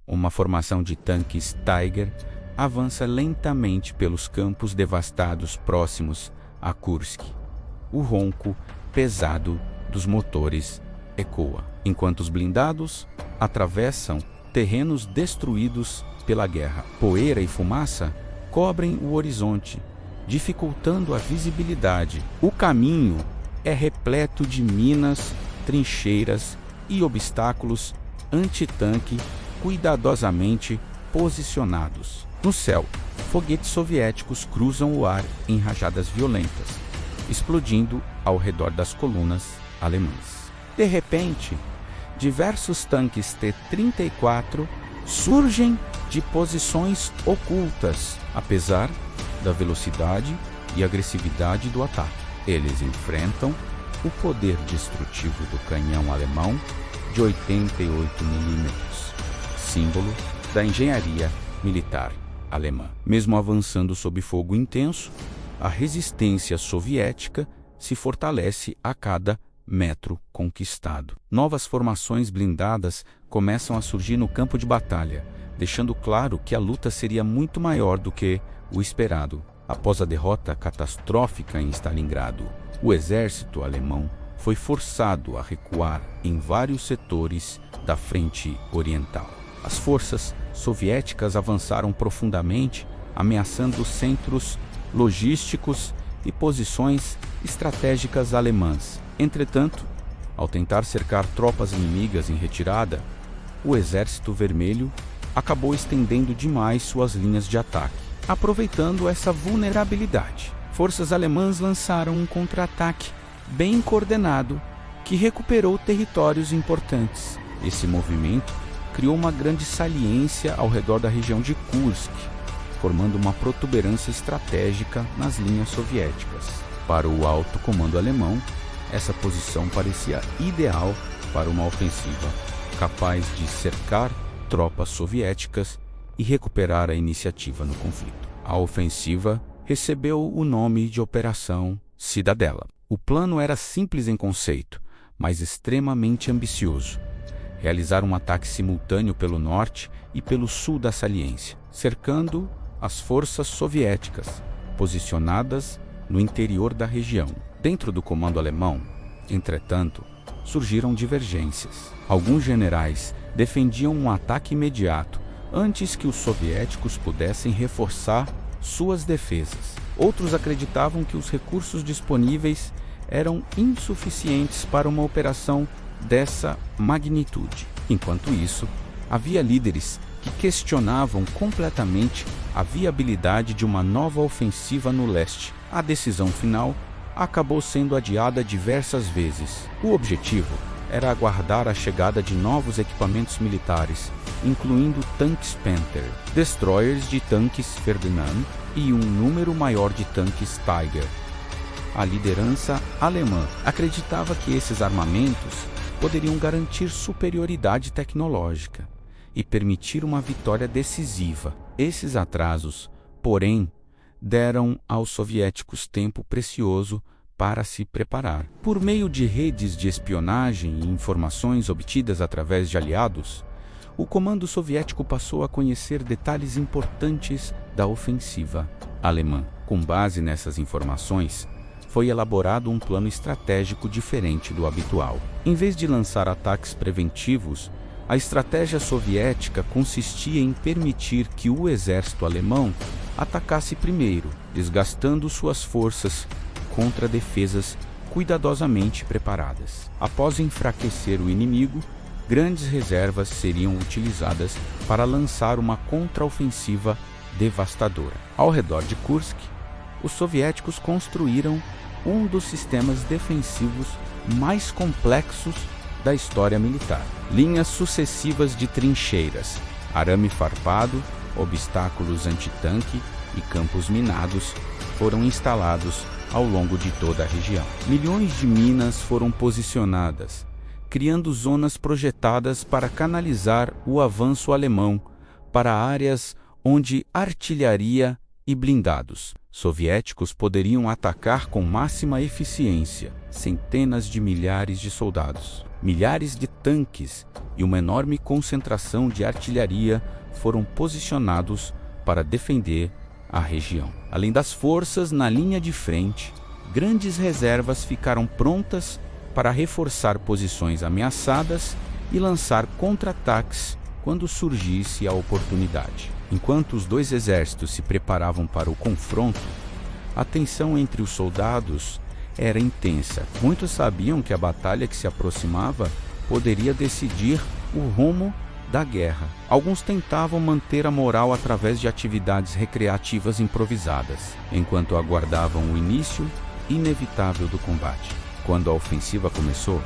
Uma formação de tanques Tiger avança lentamente pelos campos devastados próximos a Kursk. O ronco pesado dos motores ecoa, enquanto os blindados atravessam terrenos destruídos pela guerra. Poeira e fumaça cobrem o horizonte, dificultando a visibilidade. O caminho é repleto de minas, trincheiras e obstáculos antitanque cuidadosamente posicionados. No céu, foguetes soviéticos cruzam o ar em rajadas violentas, explodindo ao redor das colunas alemãs. De repente, diversos tanques T-34 surgem de posições ocultas, apesar da velocidade e agressividade do ataque. Eles enfrentam o poder destrutivo do canhão alemão de 88 mm, símbolo da engenharia militar alemã. Mesmo avançando sob fogo intenso, a resistência soviética se fortalece a cada metro conquistado. Novas formações blindadas começam a surgir no campo de batalha, deixando claro que a luta seria muito maior do que o esperado. Após a derrota catastrófica em Stalingrado, o exército alemão foi forçado a recuar em vários setores da frente oriental. As forças soviéticas avançaram profundamente, ameaçando centros logísticos e posições estratégicas alemãs. Entretanto, ao tentar cercar tropas inimigas em retirada, o Exército Vermelho acabou estendendo demais suas linhas de ataque. Aproveitando essa vulnerabilidade, forças alemãs lançaram um contra-ataque bem coordenado que recuperou territórios importantes. Esse movimento criou uma grande saliência ao redor da região de Kursk, formando uma protuberância estratégica nas linhas soviéticas. Para o alto comando alemão, essa posição parecia ideal para uma ofensiva, capaz de cercar tropas soviéticas e recuperar a iniciativa no conflito. A ofensiva recebeu o nome de Operação Cidadela. O plano era simples em conceito, mas extremamente ambicioso. Realizar um ataque simultâneo pelo norte e pelo sul da saliência, cercando as forças soviéticas, posicionadas no interior da região. Dentro do comando alemão, entretanto, surgiram divergências. Alguns generais defendiam um ataque imediato, antes que os soviéticos pudessem reforçar suas defesas. Outros acreditavam que os recursos disponíveis eram insuficientes para uma operação dessa magnitude. Enquanto isso, havia líderes que questionavam completamente a viabilidade de uma nova ofensiva no leste. A decisão final acabou sendo adiada diversas vezes. O objetivo era aguardar a chegada de novos equipamentos militares, incluindo tanques Panther, destroyers de tanques Ferdinand e um número maior de tanques Tiger. A liderança alemã acreditava que esses armamentos poderiam garantir superioridade tecnológica e permitir uma vitória decisiva. Esses atrasos, porém, deram aos soviéticos tempo precioso para se preparar. Por meio de redes de espionagem e informações obtidas através de aliados, o comando soviético passou a conhecer detalhes importantes da ofensiva alemã. Com base nessas informações, foi elaborado um plano estratégico diferente do habitual. Em vez de lançar ataques preventivos, a estratégia soviética consistia em permitir que o exército alemão atacasse primeiro, desgastando suas forças contra defesas cuidadosamente preparadas. Após enfraquecer o inimigo, grandes reservas seriam utilizadas para lançar uma contraofensiva devastadora. Ao redor de Kursk, os soviéticos construíram um dos sistemas defensivos mais complexos da história militar. Linhas sucessivas de trincheiras, arame farpado, obstáculos antitanque e campos minados foram instalados ao longo de toda a região. Milhões de minas foram posicionadas, criando zonas projetadas para canalizar o avanço alemão para áreas onde artilharia e blindados soviéticos poderiam atacar com máxima eficiência centenas de milhares de soldados. Milhares de tanques e uma enorme concentração de artilharia foram posicionados para defender a região. Além das forças na linha de frente, grandes reservas ficaram prontas para reforçar posições ameaçadas e lançar contra-ataques quando surgisse a oportunidade. Enquanto os dois exércitos se preparavam para o confronto, a tensão entre os soldados era intensa. Muitos sabiam que a batalha que se aproximava poderia decidir o rumo da guerra. Alguns tentavam manter a moral através de atividades recreativas improvisadas, enquanto aguardavam o início inevitável do combate. Quando a ofensiva começou,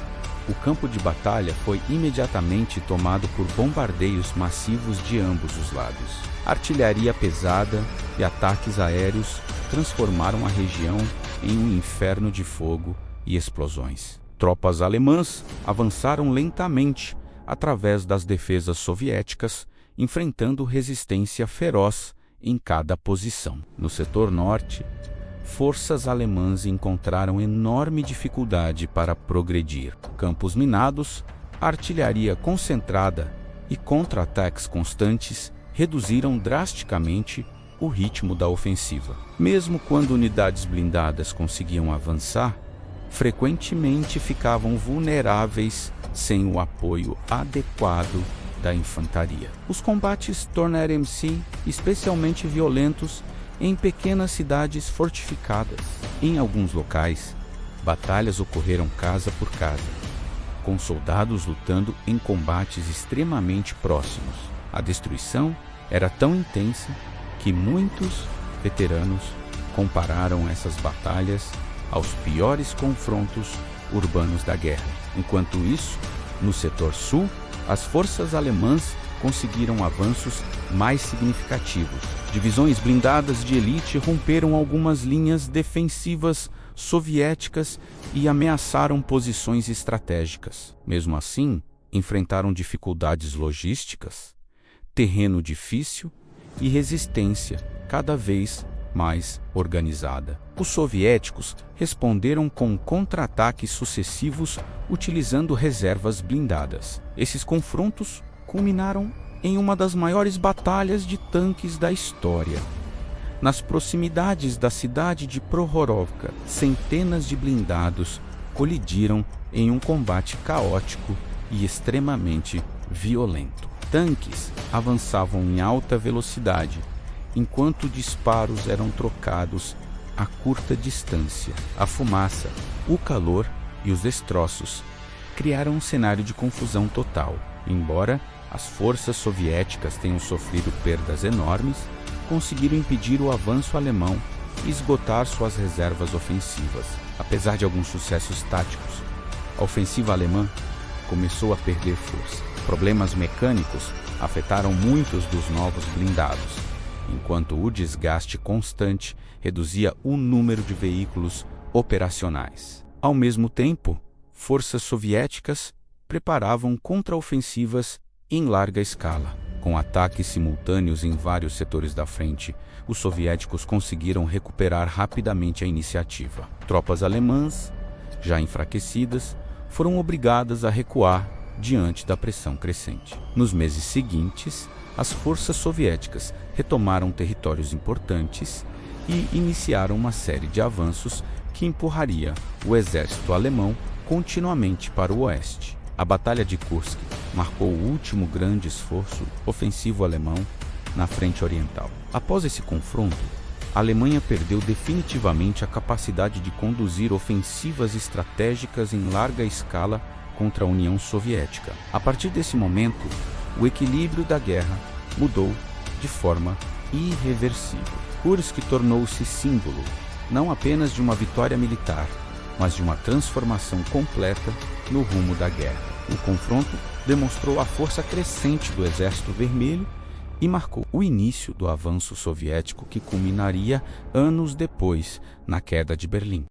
o campo de batalha foi imediatamente tomado por bombardeios massivos de ambos os lados. Artilharia pesada e ataques aéreos transformaram a região em um inferno de fogo e explosões. Tropas alemãs avançaram lentamente através das defesas soviéticas, enfrentando resistência feroz em cada posição. No setor norte, forças alemãs encontraram enorme dificuldade para progredir. Campos minados, artilharia concentrada e contra-ataques constantes reduziram drasticamente o ritmo da ofensiva. Mesmo quando unidades blindadas conseguiam avançar, frequentemente ficavam vulneráveis sem o apoio adequado da infantaria. Os combates tornaram-se especialmente violentos em pequenas cidades fortificadas. Em alguns locais, batalhas ocorreram casa por casa, com soldados lutando em combates extremamente próximos. A destruição era tão intensa que muitos veteranos compararam essas batalhas aos piores confrontos urbanos da guerra. Enquanto isso, no setor sul, as forças alemãs conseguiram avanços mais significativos. Divisões blindadas de elite romperam algumas linhas defensivas soviéticas e ameaçaram posições estratégicas. Mesmo assim, enfrentaram dificuldades logísticas, terreno difícil e resistência cada vez mais organizada. Os soviéticos responderam com contra-ataques sucessivos utilizando reservas blindadas. Esses confrontos culminaram em uma das maiores batalhas de tanques da história. Nas proximidades da cidade de Prokhorovka, centenas de blindados colidiram em um combate caótico e extremamente violento. Tanques avançavam em alta velocidade, enquanto disparos eram trocados a curta distância. A fumaça, o calor e os destroços criaram um cenário de confusão total. Embora as forças soviéticas tenham sofrido perdas enormes, conseguiram impedir o avanço alemão e esgotar suas reservas ofensivas. Apesar de alguns sucessos táticos, a ofensiva alemã começou a perder força. Problemas mecânicos afetaram muitos dos novos blindados, enquanto o desgaste constante reduzia o número de veículos operacionais. Ao mesmo tempo, forças soviéticas preparavam contraofensivas em larga escala. Com ataques simultâneos em vários setores da frente, os soviéticos conseguiram recuperar rapidamente a iniciativa. Tropas alemãs, já enfraquecidas, foram obrigadas a recuar diante da pressão crescente. Nos meses seguintes, as forças soviéticas retomaram territórios importantes e iniciaram uma série de avanços que empurraria o exército alemão continuamente para o oeste. A Batalha de Kursk marcou o último grande esforço ofensivo alemão na frente oriental. Após esse confronto, a Alemanha perdeu definitivamente a capacidade de conduzir ofensivas estratégicas em larga escala contra a União Soviética. A partir desse momento, o equilíbrio da guerra mudou de forma irreversível. Kursk tornou-se símbolo não apenas de uma vitória militar, mas de uma transformação completa no rumo da guerra. O confronto demonstrou a força crescente do Exército Vermelho e marcou o início do avanço soviético que culminaria anos depois na queda de Berlim.